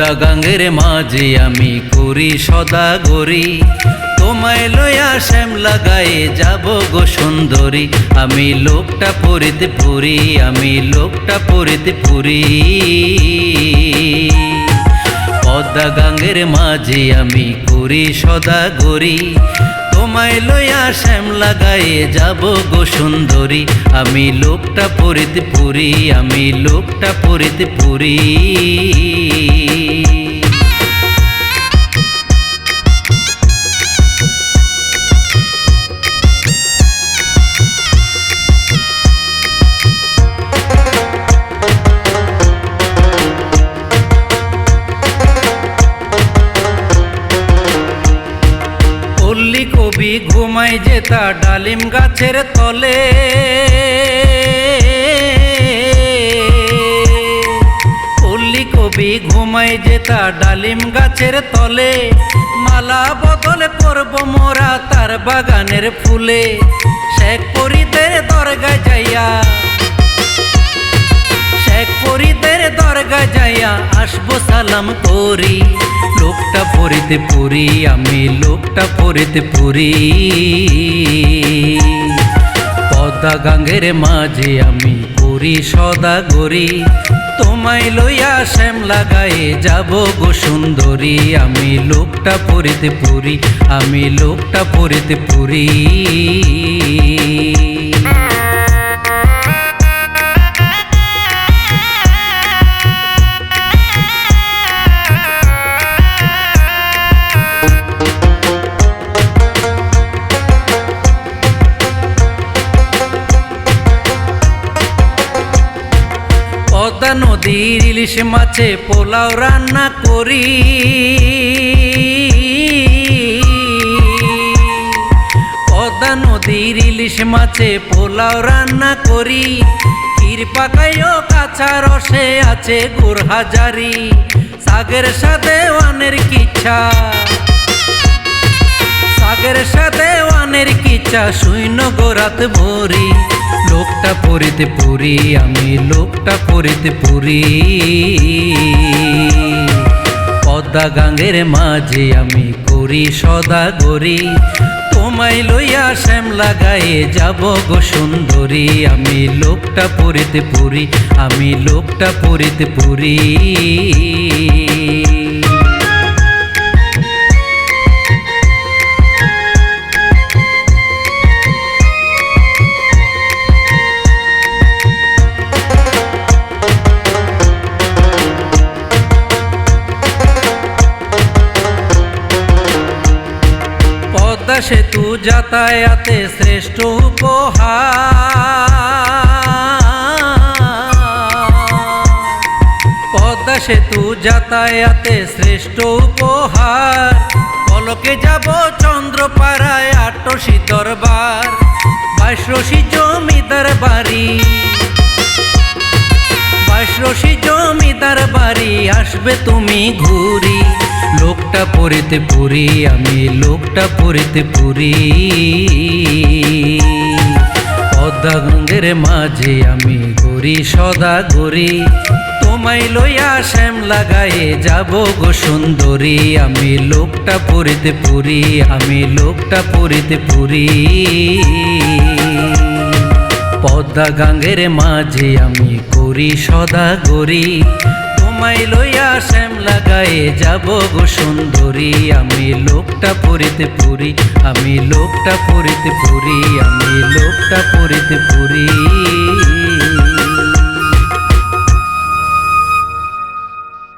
পদ্মা গাঙ্গের মাঝে আমি করি সদাগরি, তোমায় লইয়া শ্যামলা গায়ে যাব গো সুন্দরী। আমি লোকটা পরিতে পুরি, আমি লোকটা পরিতে পুরি। পদ্মা গাঙ্গের মাঝে আমি করি সদাগরি, তোমায় লইয়া শ্যামলা গায়ে যাব গো সুন্দরী। আমি লোকটা পরিতে পুরি, আমি লোকটা পরিতে পুরি। পল্লী কবি ঘুমাই যেতা ডালিম গাছের তলে, পল্লী কবি ঘুমাই যেতা ডালিম গাছের তলে। মালা বদল করব মোরা তার বাগানের ফুলে, শেখ ফরিদের দরগায় যাইয়া, শেখ ফরিদের দরগায় যাইয়া আসবো সালাম করি। লোকটা পরিতে পুরি, আমি লোকটা পরিতে পুরি। পদ্মা গাঙ্গের মাঝে আমি করি সদাগরি, তোমায় লইয়া শ্যামলা গায়ে যাব গো সুন্দরী। আমি লোকটা পরিতে পুরি, আমি লোকটা পরিতে পুরি। পদ্মা নদীর ইলিশ মাছে পোলাও রান্না করি, পদ্মা নদীর ইলিশ মাছে পোলাও রান্না করি। ক্ষীর পাকাইও কাঁচা রসে আছে গুড় হাজারি, শাকের সাথে ওয়ানের কিচ্ছা, শাকের সাথে ওয়ানের কিচ্ছা শূন্য গোরাত ভরি। লোকটা পরিতে পুরি, আমি লোকটা পরিতে পুরি। পদ্মা গাঙ্গের মাঝে আমি করি সদাগরি, তোমায় লইয়া শ্যামলা গায়ে যাব গো সুন্দরী। আমি লোকটা পরিতে পুরি, আমি লোকটা পরিতে পুরি। পদ্মা সেতু যাতায়াতে শ্রেষ্ঠ উপহার, পদ্মা সেতু যাতায়াতে শ্রেষ্ঠ উপহার। পলকে যাব চন্দ্রপাড়ায় আটশি দরবার, 22 জমিদার বাড়ি, 22 জমিদার বাড়ি আসবে তুমি ঘুরি। লোকটা পরিতে পুরি, আমি লোকটা পরিতে পুরি। পদ্মা গাঙ্গের মাঝে আমি করি সদাগরি, তোমায় লইয়া শ্যামলা গায়ে যাব গো সুন্দরী। আমি লোকটা পরিতে পুরি, আমি লোকটা পরিতে পুরি। পদ্মা গাঙ্গের মাঝে আমি করি সদাগরি, তোমায় লইয়া শ্যামলা গায়ে যাব গো সুন্দরী। আমি লোকটা পরিতে পুরি, আমি লোকটা পরিতে পুরি, আমি লোকটা পরিতে পুরি।